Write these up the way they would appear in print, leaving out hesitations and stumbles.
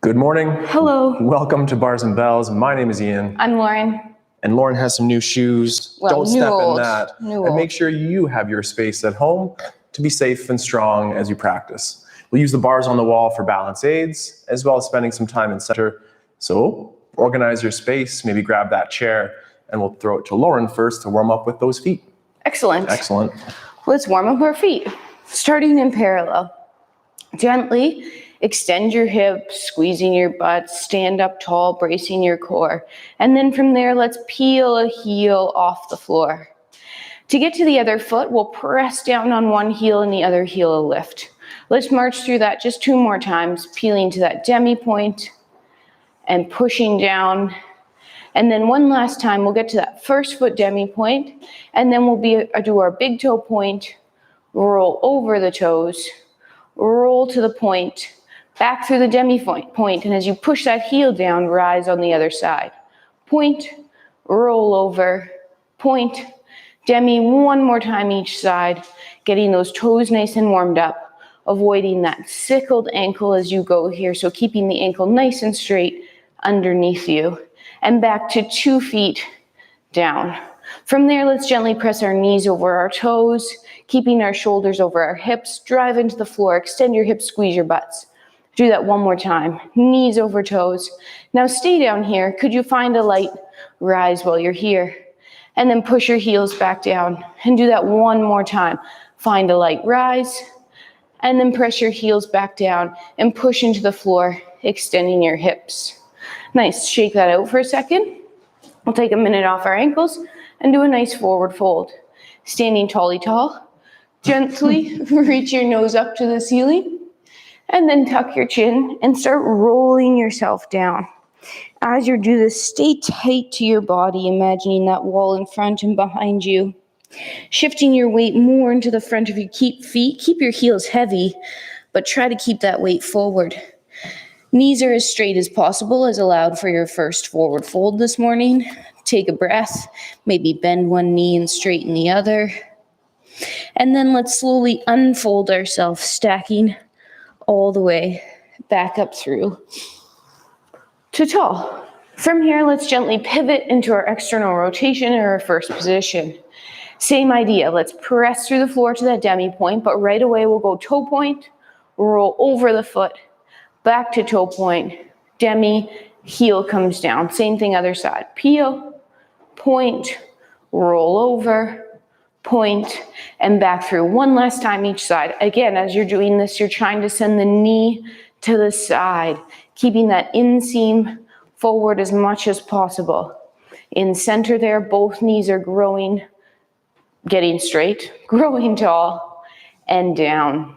Good morning. Hello. Welcome to Bars and Bells. My name is Ian. I'm Lauren. And Lauren has some new shoes. Well, Don't new step old. in that. New and make old. sure you have your space at home to be safe and strong as you practice. We'll use the bars on the wall for balance aids, as well as spending some time in center. So organize your space, maybe grab that chair, and we'll throw it to Lauren first to warm up with those feet. Excellent. Excellent. Let's warm up our feet. Starting in parallel. Gently extend your hips, squeezing your butt, stand up tall, bracing your core. And then from there, let's peel a heel off the floor. To get to the other foot, we'll press down on one heel and the other heel will lift. Let's march through that just 2 more times, peeling to that demi point and pushing down. And then one last time, we'll get to that first foot demi point, and then we'll do our big toe point, roll over the toes, roll to the point, back through the demi point, and as you push that heel down, rise on the other side. Point, roll over, point, demi, one more time each side, getting those toes nice and warmed up, avoiding that sickled ankle as you go here, so keeping the ankle nice and straight underneath you. And back to 2 feet down. From there, let's gently press our knees over our toes, keeping our shoulders over our hips, drive into the floor, extend your hips, squeeze your butts. Do that one more time, knees over toes. Now stay down here. Could you find a light rise while you're here? And then push your heels back down and do that one more time. Find a light rise, and then press your heels back down and push into the floor, extending your hips. Nice, shake that out for a second. We'll take a minute off our ankles and do a nice forward fold. Standing tally tall, gently reach your nose up to the ceiling, and then tuck your chin and start rolling yourself down. As you do this, stay tight to your body, imagining that wall in front and behind you. Shifting your weight more into the front of your feet. Keep your heels heavy, but try to keep that weight forward. Knees are as straight as possible, as allowed for your first forward fold this morning. Take a breath, maybe bend one knee and straighten the other. And then let's slowly unfold ourselves, stacking all the way back up through to tall. From here, let's gently pivot into our external rotation or our first position. Same idea, let's press through the floor to that demi point, but right away we'll go toe point, roll over the foot, back to toe point, demi, heel comes down. Same thing other side. Peel, point, roll over, point, and back through. One last time each side. Again, as you're doing this, you're trying to send the knee to the side, keeping that inseam forward as much as possible. In center there, both knees are growing, getting straight, growing tall, and down.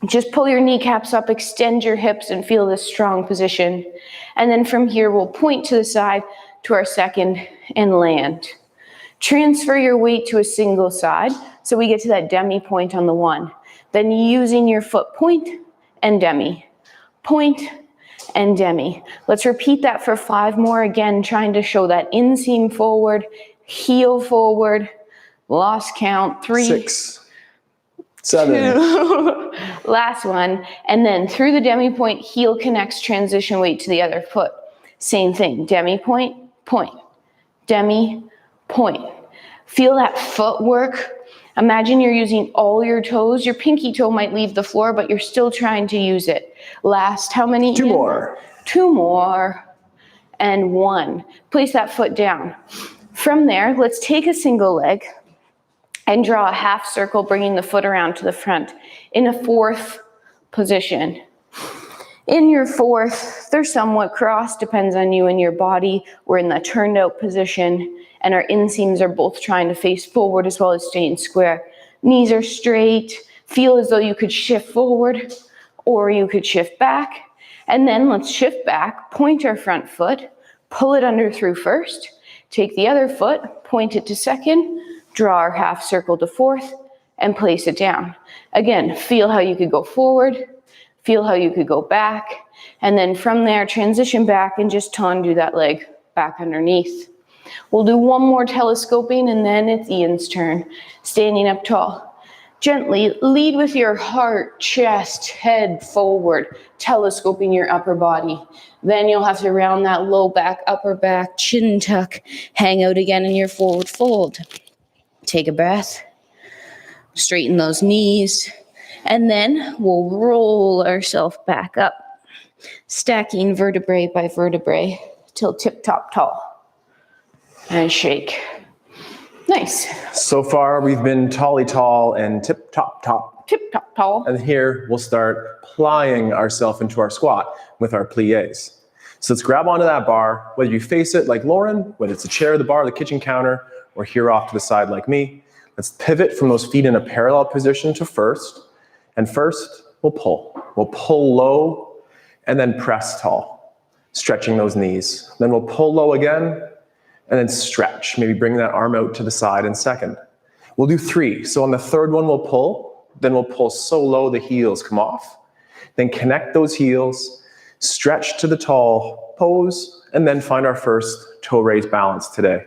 Just pull your kneecaps up, extend your hips, and feel this strong position. And then from here, we'll point to the side to our second and land. Transfer your weight to a single side, so we get to that demi point on the one. Then using your foot, point and demi, point and demi. Let's repeat that for 5 more, again, trying to show that inseam forward, heel forward, lost count, 3, 6, 7. 2, last one, and then through the demi point, heel connects, transition weight to the other foot. Same thing, demi point, point, demi, point. Feel that footwork. Imagine you're using all your toes. Your pinky toe might leave the floor, but you're still trying to use it. Last, how many? 2 more. 2 more, and 1. Place that foot down. From there, let's take a single leg and draw a half circle, bringing the foot around to the front in a 4th position. In your 4th, they're somewhat crossed, depends on you and your body. We're in the turned out position, and our inseams are both trying to face forward as well as staying square. Knees are straight. Feel as though you could shift forward or you could shift back. And then let's shift back, point our front foot, pull it under through first, take the other foot, point it to second, draw our half circle to 4th, and place it down. Again, feel how you could go forward, feel how you could go back, and then from there, transition back and just undo that leg back underneath. We'll do one more telescoping, and then it's Ian's turn. Standing up tall. Gently lead with your heart, chest, head forward, telescoping your upper body. Then you'll have to round that low back, upper back, chin tuck, hang out again in your forward fold. Take a breath, straighten those knees, and then we'll roll ourselves back up, stacking vertebrae by vertebrae till tip-top tall. And shake. Nice. So far, we've been tally tall and tip top top. Tip top tall. And here we'll start plying ourselves into our squat with our pliés. So let's grab onto that bar, whether you face it like Lauren, whether it's a chair, the bar, the kitchen counter, or here off to the side like me. Let's pivot from those feet in a parallel position to first. And first, we'll pull. We'll pull low and then press tall, stretching those knees. Then we'll pull low again and then stretch. Maybe bring that arm out to the side in second. We'll do 3. So on the third one, we'll pull. Then we'll pull so low the heels come off. Then connect those heels, stretch to the tall pose, and then find our first toe raise balance today.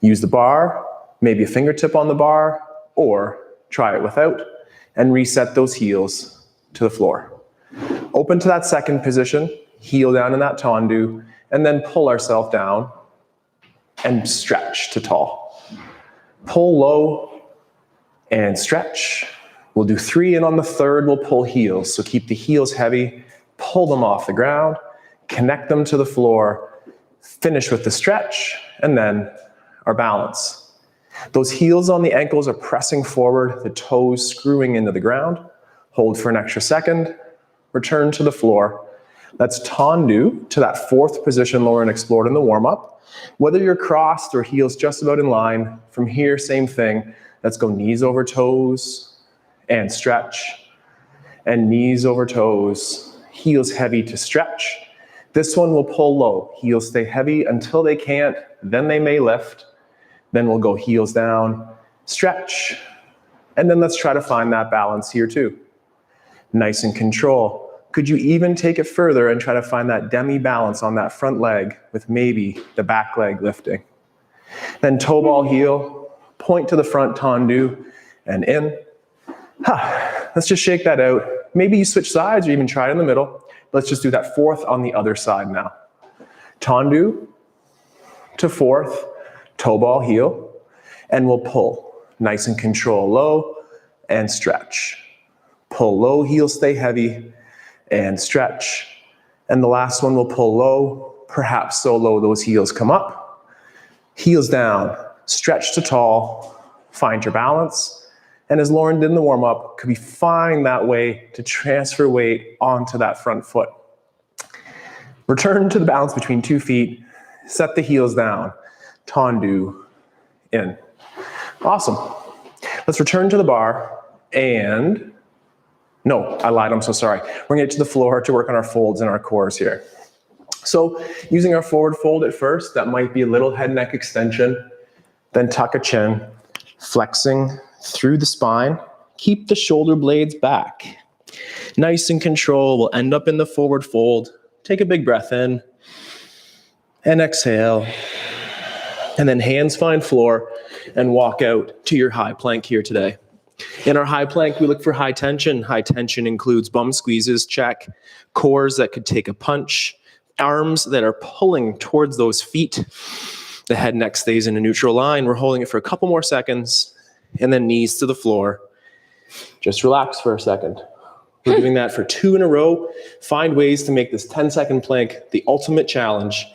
Use the bar, maybe a fingertip on the bar, or try it without, and reset those heels to the floor. Open to that second position, heel down in that tendu, and then pull ourselves down and stretch to tall. Pull low and stretch. We'll do 3, and on the third, we'll pull heels. So keep the heels heavy, pull them off the ground, connect them to the floor, finish with the stretch, and then our balance. Those heels on the ankles are pressing forward, the toes screwing into the ground. Hold for an extra second, return to the floor. Let's tendu to that fourth position Lauren explored in the warm-up. Whether you're crossed or heels just about in line, from here, same thing. Let's go knees over toes and stretch. And knees over toes, heels heavy to stretch. This one will pull low. Heels stay heavy until they can't, then they may lift. Then we'll go heels down, stretch. And then let's try to find that balance here too. Nice and control. Could you even take it further and try to find that demi balance on that front leg with maybe the back leg lifting? Then toe ball heel, point to the front tendu and in. Let's just shake that out. Maybe you switch sides or even try it in the middle. Let's just do that fourth on the other side now. Tendu to fourth, toe ball heel, and we'll pull. Nice and control low and stretch. Pull low, heels stay heavy, and stretch. And the last one will pull low, perhaps so low those heels come up. Heels down, stretch to tall, find your balance. And as Lauren did in the warm-up, could we find that way to transfer weight onto that front foot? Return to the balance between 2 feet, set the heels down, tendu, in. Awesome. Let's return to the bar and no, I lied, I'm so sorry. We're gonna get to the floor to work on our folds and our cores here. So using our forward fold at first, that might be a little head neck extension, then tuck a chin, flexing through the spine, keep the shoulder blades back. Nice and control, we'll end up in the forward fold. Take a big breath in and exhale. And then hands find floor and walk out to your high plank here today. In our high plank, we look for high tension. High tension includes bum squeezes, check, cores that could take a punch, arms that are pulling towards those feet. The head neck stays in a neutral line. We're holding it for a couple more seconds, and then knees to the floor. Just relax for a second. We're doing that for 2 in a row. Find ways to make this 10-second plank the ultimate challenge.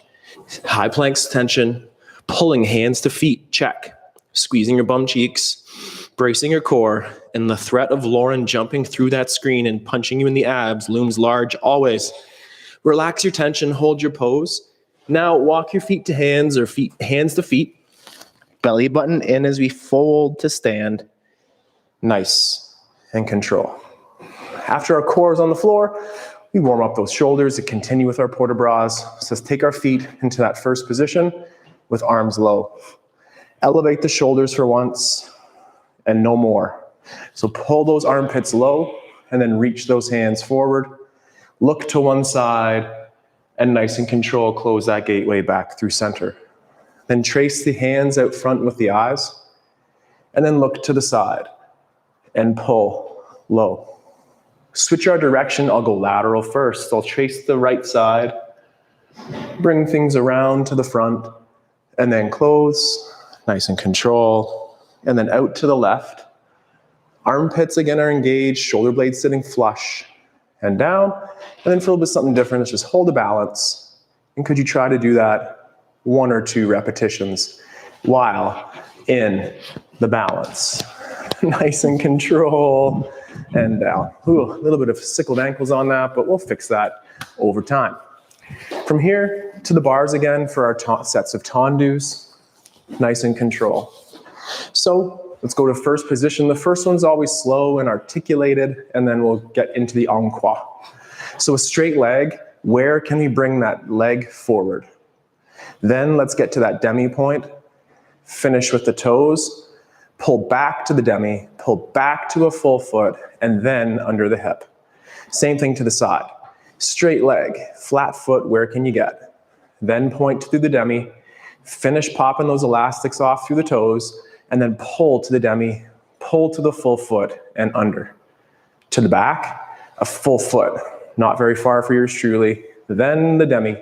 High planks tension, pulling hands to feet, check. Squeezing your bum cheeks, bracing your core, and the threat of Lauren jumping through that screen and punching you in the abs looms large always. Relax your tension, hold your pose. Now walk your feet to hands or hands to feet. Belly button in as we fold to stand. Nice and control. After our core is on the floor, we warm up those shoulders to continue with our port de bras. So let's take our feet into that first position with arms low. Elevate the shoulders for once and no more. So pull those armpits low and then reach those hands forward. Look to one side and nice and control, close that gateway back through center. Then trace the hands out front with the eyes and then look to the side and pull low. Switch our direction. I'll go lateral first. I'll trace the right side, bring things around to the front, and then close, nice and control, and then out to the left. Armpits again are engaged, shoulder blades sitting flush, and down, and then filled with something different. Let's just hold the balance. And could you try to do that 1 or 2 repetitions while in the balance? Nice and control, and down. Ooh, a little bit of sickled ankles on that, but we'll fix that over time. From here to the bars again for our sets of tendus, nice and control. So let's go to first position. The first one's always slow and articulated, and then we'll get into the en croix. So a straight leg, where can we bring that leg forward? Then let's get to that demi point, finish with the toes, pull back to the demi, pull back to a full foot, and then under the hip. Same thing to the side. Straight leg, flat foot, where can you get? Then point through the demi, finish popping those elastics off through the toes, and then pull to the demi, pull to the full foot, and under. To the back, a full foot, not very far for yours truly, then the demi,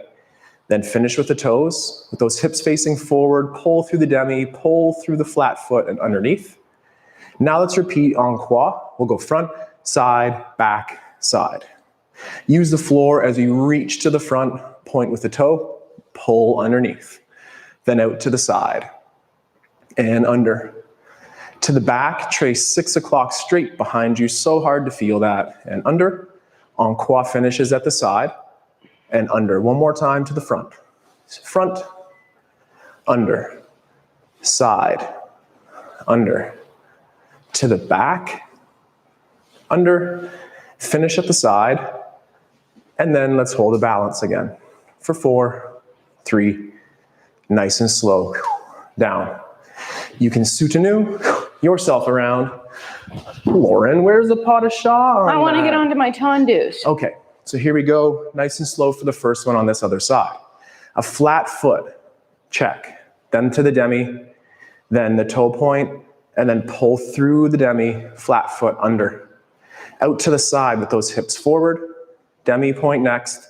then finish with the toes, with those hips facing forward, pull through the demi, pull through the flat foot and underneath. Now let's repeat en croix. We'll go front, side, back, side. Use the floor as you reach to the front, point with the toe, pull underneath. Then out to the side and under. To the back, trace 6 o'clock straight behind you, so hard to feel that, and under. En croix finishes at the side and under. One more time to the front. Front, under, side, under. To the back, under, finish at the side, and then let's hold a balance again for 4, 3, nice and slow, down. You can soutenu yourself around. Lauren, where's the pas de chat? I want to get onto my tendus. Okay, so here we go, nice and slow for the first one on this other side. A flat foot, check. Then to the demi, then the toe point, and then pull through the demi, flat foot under. Out to the side with those hips forward, demi point next,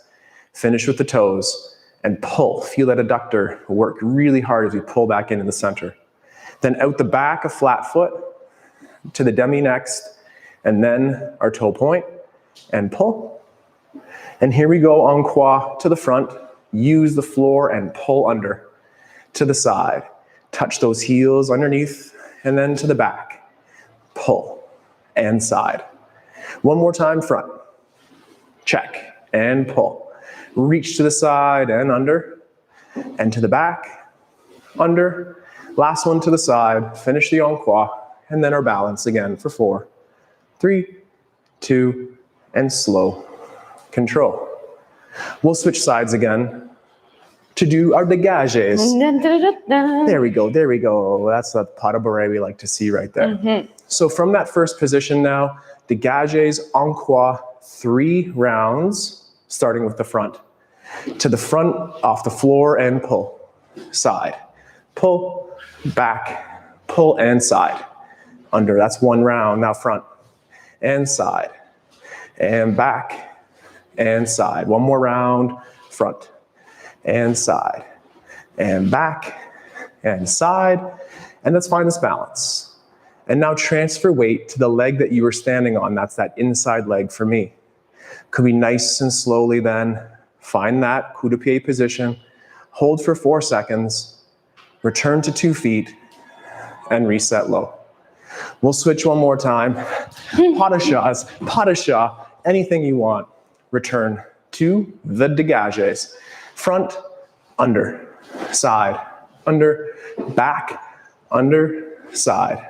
finish with the toes, and pull. Feel that adductor work really hard as we pull back into the center. Then out the back, a flat foot, to the demi next, and then our toe point, and pull. And here we go, en croix to the front, use the floor and pull under. To the side, touch those heels underneath, and then to the back, pull, and side. One more time, front, check, and pull. Reach to the side and under, and to the back, under. Last one to the side, finish the en croix, and then our balance again for 4, 3, 2, and slow control. We'll switch sides again to do our dégages. There we go, there we go. That's the pas de barre we like to see right there. Mm-hmm. So from that first position now, dégages, en croix, 3 rounds, starting with the front. To the front, off the floor, and pull. Side, pull, back, pull, and side. Under, that's 1 round. Now front, and side, and back, and side. 1 more round, front, and side, and back, and side. And let's find this balance. And now transfer weight to the leg that you were standing on. That's that inside leg for me. Could be nice and slowly then. Find that coup de pied position. Hold for 4 seconds. Return to 2 feet and reset low. We'll switch one more time. Pas de chat, anything you want. Return to the dégages. Front, under, side, under, back, under, side,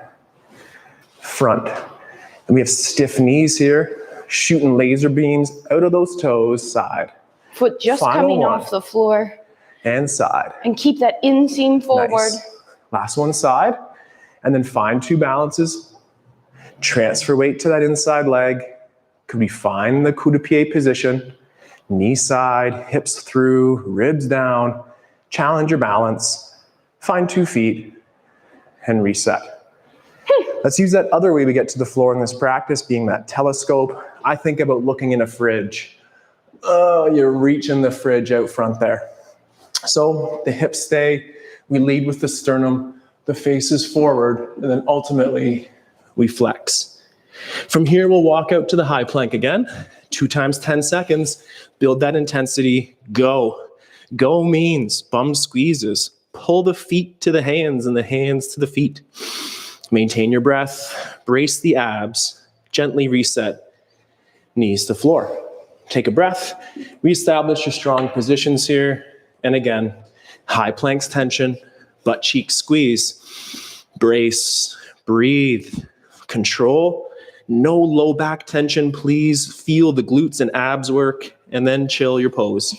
front. And we have stiff knees here, shooting laser beams out of those toes, side. Foot just Final coming one. off the floor. And side. And keep that inseam forward. Nice. Last one, side. And then find 2 balances. Transfer weight to that inside leg. Could we find the coup de pied position? Knee side, hips through, ribs down. Challenge your balance. Find 2 feet and reset. Let's use that other way we get to the floor in this practice, being that telescope. I think about looking in a fridge. Oh, you're reaching the fridge out front there. So the hips stay, we lead with the sternum, the face is forward, and then ultimately we flex. From here, we'll walk out to the high plank again. 2 times 10 seconds, build that intensity, go. Go means bum squeezes. Pull the feet to the hands and the hands to the feet. Maintain your breath, brace the abs, gently reset, knees to floor. Take a breath, reestablish your strong positions here. And again, high planks tension, butt cheek squeeze, brace, breathe, control. No low back tension, please. Feel the glutes and abs work, and then chill your pose.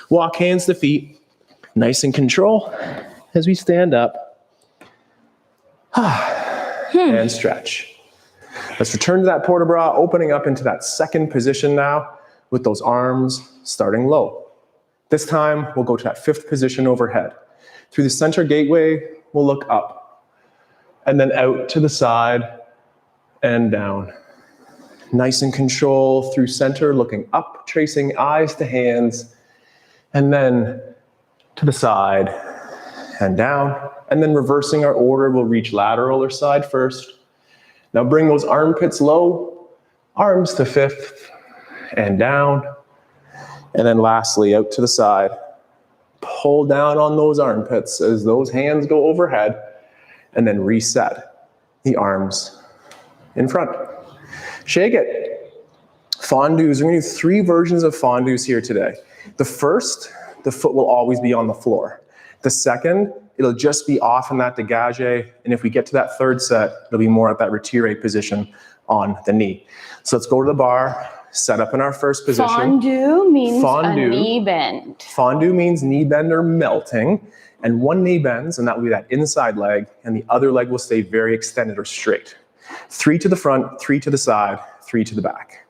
Walk hands to feet, nice and control as we stand up. And stretch. Let's return to that port de bras, opening up into that second position now with those arms starting low. This time, we'll go to that 5th position overhead. Through the center gateway, we'll look up and then out to the side and down. Nice and control through center, looking up, tracing eyes to hands, and then to the side and down. And then reversing our order, we'll reach lateral or side first. Now bring those armpits low, arms to 5th and down. And then lastly, out to the side. Pull down on those armpits as those hands go overhead, and then reset the arms in front. Shake it. Fondues, we're gonna do 3 versions of fondues here today. The first, the foot will always be on the floor. The second, it'll just be off in that dégagé, and if we get to that 3rd set, it'll be more at that retiré position on the knee. So let's go to the bar, set up in our first position. Fondue means a knee bend. Fondue means knee bend or melting, and one knee bends, and that will be that inside leg, and the other leg will stay very extended or straight. 3 to the front, 3 to the side, 3 to the back.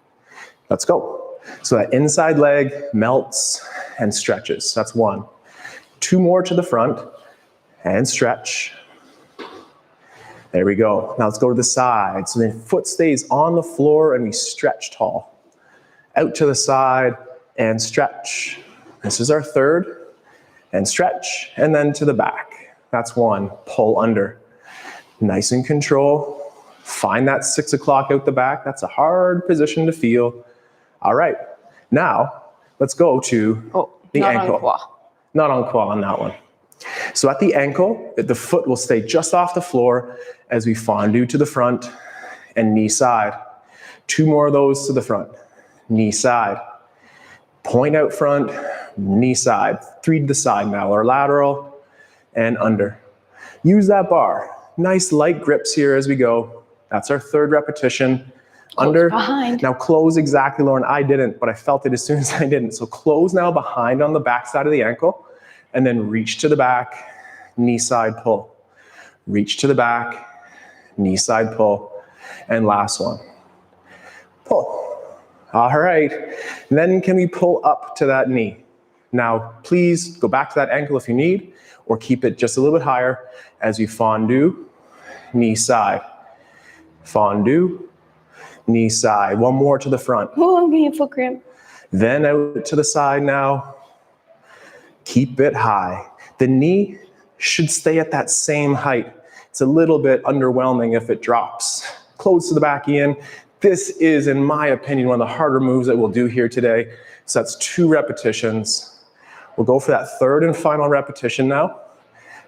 Let's go. So that inside leg melts and stretches. That's 1. 2 more to the front and stretch. There we go. Now let's go to the side. So the foot stays on the floor and we stretch tall. Out to the side and stretch. This is our 3rd. And stretch, and then to the back. That's 1. Pull under. Nice and control. Find that 6 o'clock out the back. That's a hard position to feel. All right. Now, let's go to the ankle. Not en croix on that one. So at the ankle, the foot will stay just off the floor as we fondue to the front and knee side. 2 more of those to the front. Knee side. Point out front, knee side. 3 to the side now, or lateral and under. Use that bar. Nice light grips here as we go. That's our 3rd repetition. Under. Behind. Now close exactly, Lauren. I didn't, but I felt it as soon as I didn't. So close now behind on the back side of the ankle, and then reach to the back, knee side pull. Reach to the back, knee side pull. And last one. Pull. All right. And then can we pull up to that knee? Now, please go back to that ankle if you need, or keep it just a little bit higher as you fondue, knee side. Fondue, knee side. 1 more to the front. Oh, I'm getting a foot cramp. Then out to the side now. Keep it high. The knee should stay at that same height. It's a little bit underwhelming if it drops. Close to the back in. This is, in my opinion, one of the harder moves that we'll do here today. So that's 2 repetitions. We'll go for that 3rd and final repetition now.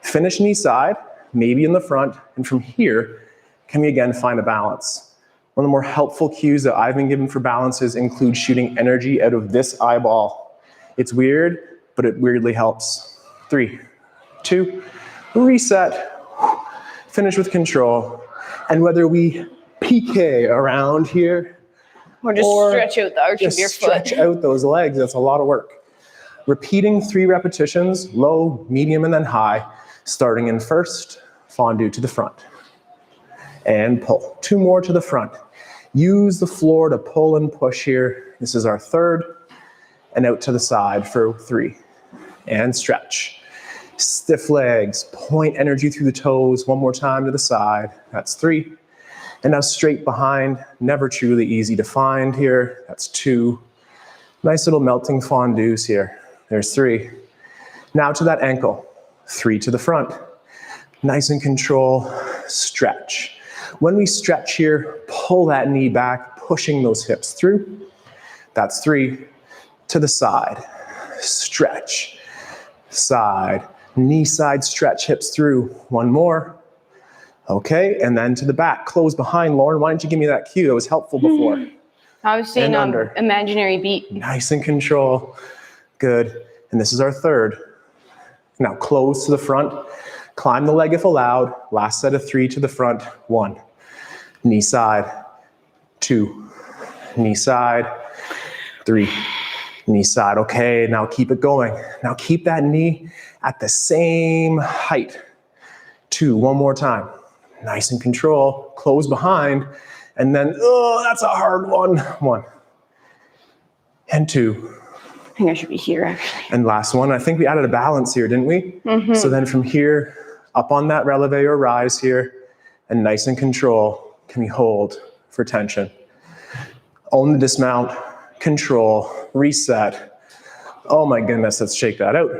Finish knee side, maybe in the front, and from here, can we again find a balance? One of the more helpful cues that I've been given for balances include shooting energy out of this eyeball. It's weird, but it weirdly helps. 3, 2, reset, finish with control. And whether we PK around here, or just stretch out the arch of your foot. Stretch out those legs, that's a lot of work. Repeating 3 repetitions, low, medium, and then high, starting in first, fondue to the front. And pull. 2 more to the front. Use the floor to pull and push here. This is our 3rd. And out to the side for 3. And stretch. Stiff legs, point energy through the toes. One more time to the side. That's 3. And now straight behind, never truly easy to find here. That's 2. Nice little melting fondues here. There's 3. Now to that ankle, 3 to the front. Nice and control, stretch. When we stretch here, pull that knee back, pushing those hips through. That's 3 to the side, stretch, side, knee side stretch, hips through. 1 more. Okay, and then to the back, close behind. Lauren, why don't you give me that cue? That was helpful before. I was saying under. Imaginary beat. Nice and control. Good. And this is our third. Now close to the front. Climb the leg if allowed. Last set of 3 to the front. 1. Knee side. 2. Knee side. 3. Knee side. Okay, now keep it going. Now keep that knee at the same height. 2. One more time. Nice and control. Close behind. And then, oh, that's a hard one. 1. And 2. I think I should be here, actually. And last one. I think we added a balance here, didn't we? Mm-hmm. So then from here, up on that releve or rise here, and nice and control, can we hold for tension? Own the dismount, control, reset. Oh my goodness, let's shake that out.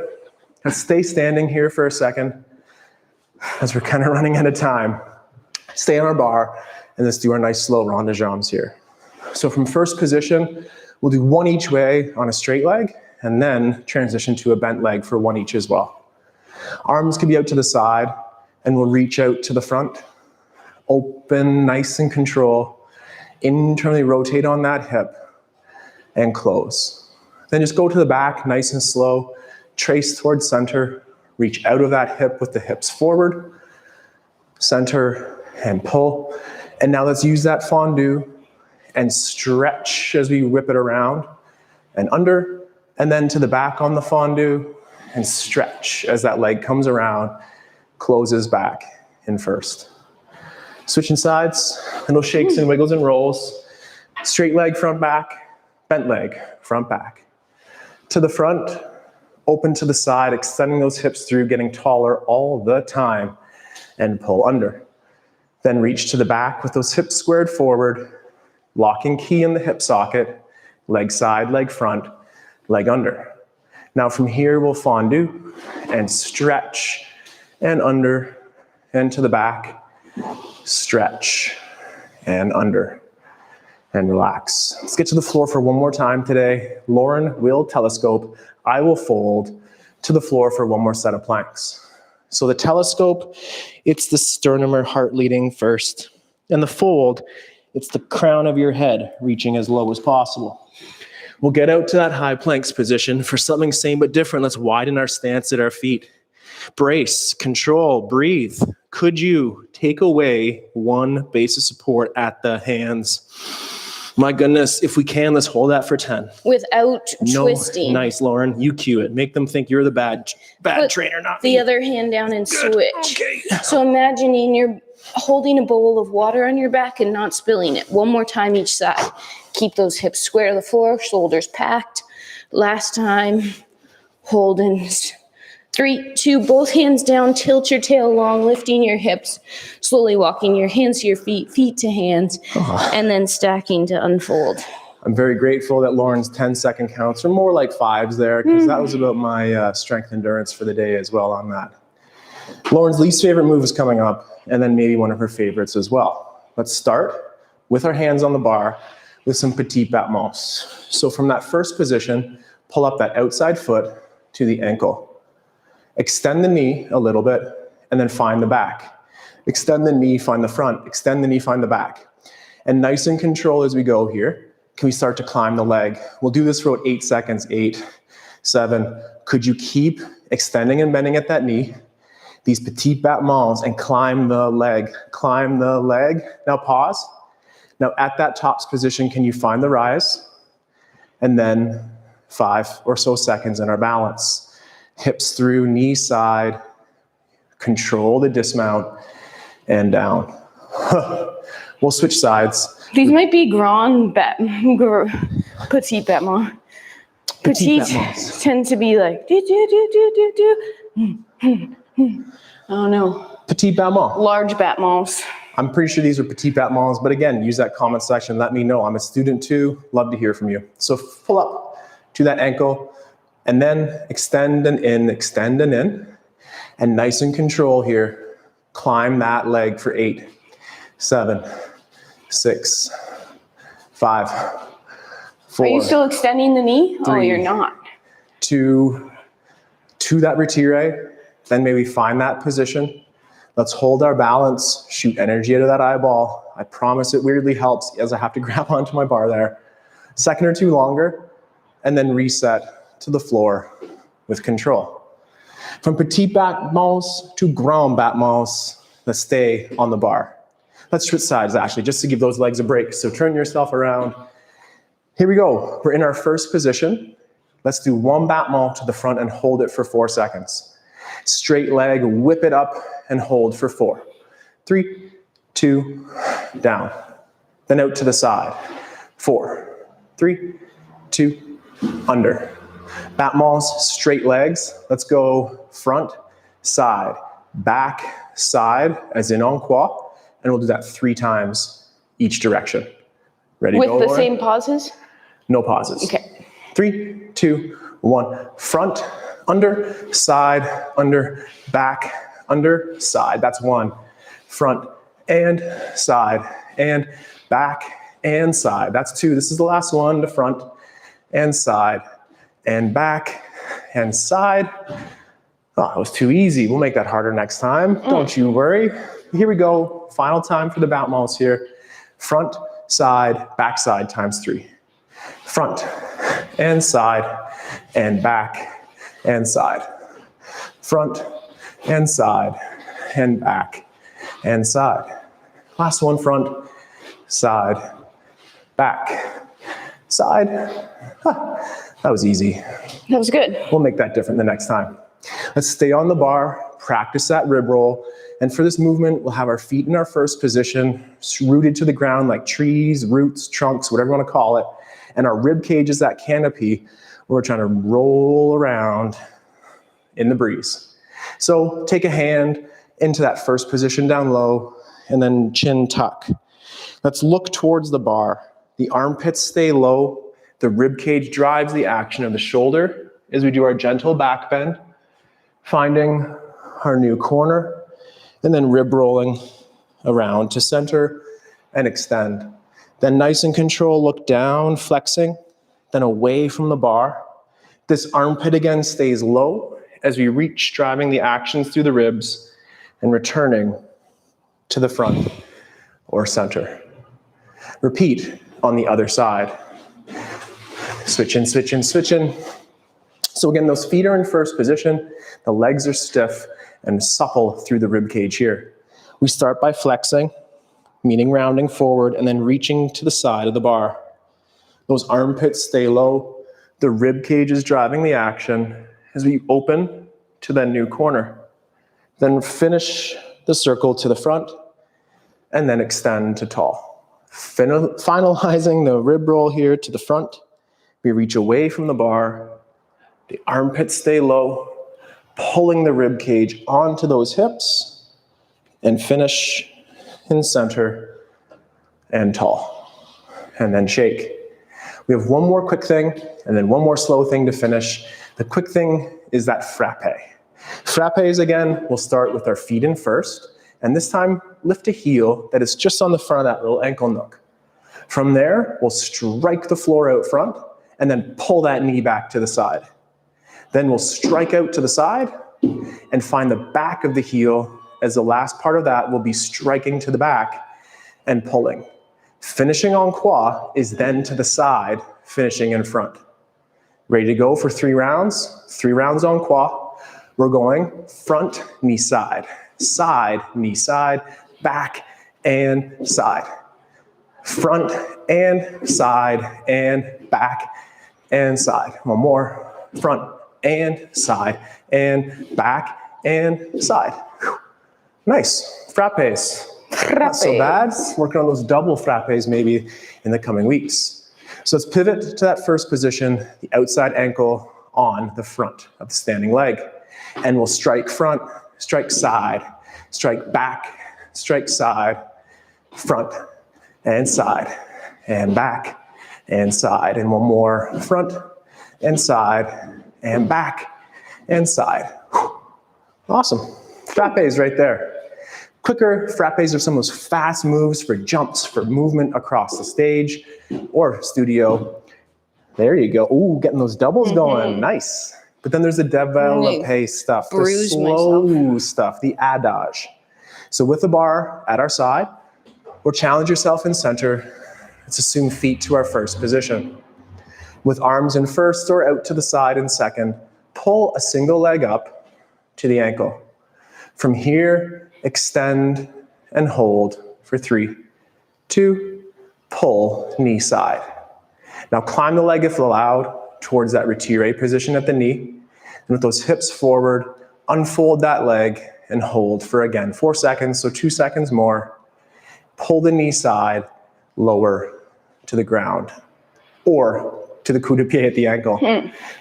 Let's stay standing here for a second as we're kind of running out of time. Stay on our bar, and let's do our nice slow rond de jambes here. So from first position, we'll do 1 each way on a straight leg, and then transition to a bent leg for 1 each as well. Arms can be out to the side, and we'll reach out to the front. Open, nice and control. Internally rotate on that hip, and close. Then just go to the back, nice and slow. Trace towards center. Reach out of that hip with the hips forward. Center, and pull. And now let's use that fondue and stretch as we whip it around and under, and then to the back on the fondue and stretch as that leg comes around, closes back in first. Switching sides, little shakes and wiggles and rolls. Straight leg, front back, bent leg, front back. To the front, open to the side, extending those hips through, getting taller all the time, and pull under. Then reach to the back with those hips squared forward, locking key in the hip socket, leg side, leg front, leg under. Now from here, we'll fondue and stretch and under and to the back, stretch and under and relax. Let's get to the floor for one more time today. Lauren will telescope. I will fold to the floor for one more set of planks. So the telescope, it's the sternum or heart leading first. And the fold, it's the crown of your head reaching as low as possible. We'll get out to that high planks position for something same but different. Let's widen our stance at our feet. Brace, control, breathe. Could you take away one base of support at the hands? My goodness, if we can, let's hold that for 10. Without twisting. Nice, Lauren. You cue it. Make them think you're the bad Put trainer, not the me. other hand down and Good. switch. Okay. So imagining you're holding a bowl of water on your back and not spilling it. One more time each side. Keep those hips square to the floor, shoulders packed. Last time, hold in 3, 2, both hands down, tilt your tail long, lifting your hips, slowly walking your hands to your feet, feet to hands, and then stacking to unfold. I'm very grateful that Lauren's 10-second counts are more like 5s there, because that was about my strength endurance for the day as well on that. Lauren's least favorite move is coming up, and then maybe one of her favorites as well. Let's start with our hands on the bar with some petit battements. So from that first position, pull up that outside foot to the ankle. Extend the knee a little bit, and then find the back. Extend the knee, find the front. Extend the knee, find the back. And nice and control as we go here. Can we start to climb the leg? We'll do this for about 8 seconds. 8, 7. Could you keep extending and bending at that knee? These petit battements and climb the leg. Climb the leg. Now pause. Now at that tops position, can you find the rise? And then 5 or so seconds in our balance. Hips through, knee side, control the dismount, and down. We'll switch sides. These might be petite battements. Petite tend to be like, do. Oh no. Petit battement. Large battements. I'm pretty sure these are petit battements, but again, use that comment section. Let me know. I'm a student too. Love to hear from you. So pull up to that ankle and then extend and in, extend and in. And nice and control here. Climb that leg for 8, 7, 6, 5, 4. Are you still extending the knee? 3, Oh, you're not. 2, to that retire. Then maybe find that position. Let's hold our balance, shoot energy out of that eyeball. I promise it weirdly helps as I have to grab onto my bar there. Second or two longer, and then reset to the floor with control. From petit battements to grand battements, let's stay on the bar. Let's switch sides actually, just to give those legs a break. So turn yourself around. Here we go. We're in our first position. Let's do one battement to the front and hold it for 4 seconds. Straight leg, whip it up and hold for 4. 3, 2, down. Then out to the side. 4, 3, 2, under. Battements, straight legs. Let's go front, side, back, side, as in en croix. And we'll do that 3 times each direction. Ready, With go, the Lauren? same pauses? No pauses. Okay. 3, 2, 1. Front, under, side, under, back, under, side. That's 1. Front and side and back and side. That's 2. This is the last one. The front and side and back and side. Oh, that was too easy. We'll make that harder next time. Don't you worry. Here we go. Final time for the battements here. Front, side, back side times 3. Front and side and back and side. Front and side and back and side. Last one, front, side, back, side. That was easy. That was good. We'll make that different the next time. Let's stay on the bar, practice that rib roll. And for this movement, we'll have our feet in our first position, rooted to the ground like trees, roots, trunks, whatever you want to call it. And our rib cage is that canopy where we're trying to roll around in the breeze. So take a hand into that first position down low and then chin tuck. Let's look towards the bar. The armpits stay low. The rib cage drives the action of the shoulder as we do our gentle back bend, finding our new corner, and then rib rolling around to center and extend. Then nice and control, look down, flexing, then away from the bar. This armpit again stays low as we reach, driving the actions through the ribs and returning to the front or center. Repeat on the other side. Switch in, switch in, switch in. So again, those feet are in first position, the legs are stiff and supple through the rib cage here. We start by flexing, meaning rounding forward and then reaching to the side of the bar. Those armpits stay low, the rib cage is driving the action as we open to that new corner. Then finish the circle to the front and then extend to tall. Finalizing the rib roll here to the front, we reach away from the bar, the armpits stay low, pulling the rib cage onto those hips, and finish in center and tall. And then shake. We have one more quick thing, and then one more slow thing to finish. The quick thing is that frappe. Frappes, again, we'll start with our feet in first, and this time lift a heel that is just on the front of that little ankle nook. From there, we'll strike the floor out front, and then pull that knee back to the side. Then we'll strike out to the side and find the back of the heel as the last part of that will be striking to the back and pulling. Finishing en croix is then to the side, finishing in front. Ready to go for 3 rounds? 3 rounds en croix. We're going front, knee, side, knee, side, back, and side. Front and side and back and side. One more. Front and side and back and side. Whew. Nice. Frappes. Not so bad. Working on those double frappes maybe in the coming weeks. So let's pivot to that first position, the outside ankle on the front of the standing leg. And we'll strike front, strike side, strike back, strike side, front and side, and back and side. And one more, front and side, and back and side. Awesome. Frappes right there. Quicker frappes are some of those fast moves for jumps, for movement across the stage or studio. There you go. Ooh, getting those doubles going. Nice. But then there's the développé stuff, the slow stuff, the adage. So with the bar at our side, or challenge yourself in center, let's assume feet to our first position. With arms in first or out to the side in second, pull a single leg up to the ankle. From here, extend and hold for 3, 2, pull, knee side. Now climb the leg if allowed towards that retire position at the knee. And with those hips forward, unfold that leg and hold for, again, 4 seconds, so 2 seconds more. Pull the knee side, lower to the ground, or to the coup de pied at the ankle.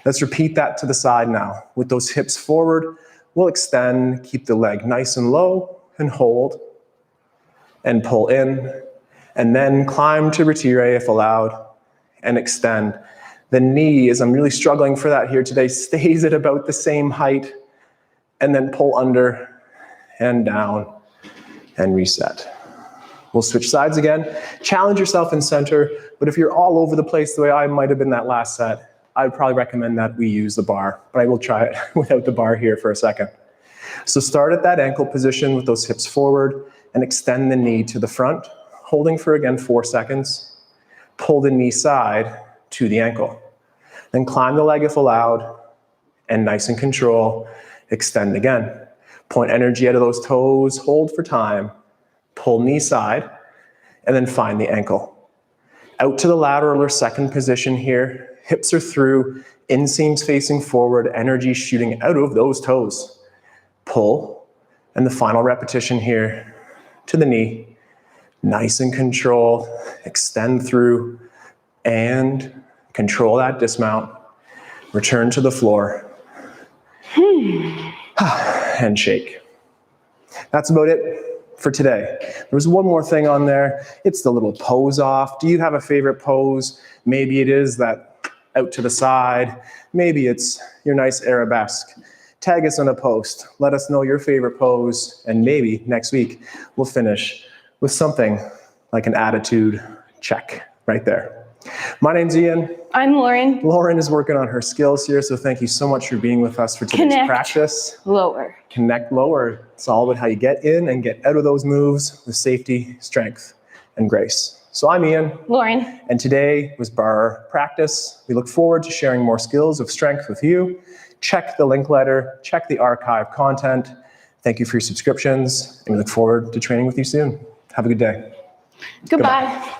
Let's repeat that to the side now. With those hips forward, we'll extend, keep the leg nice and low, and hold, and pull in, and then climb to retire if allowed, and extend. The knee, as I'm really struggling for that here today, stays at about the same height, and then pull under and down, and reset. We'll switch sides again. Challenge yourself in center, but if you're all over the place the way I might have been that last set, I'd probably recommend that we use the bar, but I will try it without the bar here for a second. So start at that ankle position with those hips forward and extend the knee to the front, holding for, again, 4 seconds. Pull the knee side to the ankle. Then climb the leg if allowed, and nice and control, extend again. Point energy out of those toes, hold for time, pull knee side, and then find the ankle. Out to the lateral or second position here, hips are through, inseams facing forward, energy shooting out of those toes. Pull, and the final repetition here to the knee, nice and controlled, extend through, and control that dismount, return to the floor, and shake. That's about it for today. There was one more thing on there. It's the little pose off. Do you have a favorite pose? Maybe it is that out to the side. Maybe it's your nice arabesque. Tag us on a post. Let us know your favorite pose, and maybe next week we'll finish with something like an attitude check right there. My name's Ian. I'm Lauren. Lauren is working on her skills here, so thank you so much for being with us for today's practice. Lower. Connect lower. It's all about how you get in and get out of those moves with safety, strength, and grace. So I'm Ian. Lauren. And today was Barre practice. We look forward to sharing more skills of strength with you. Check the link letter, check the archive content. Thank you for your subscriptions, and we look forward to training with you soon. Have a good day. Goodbye.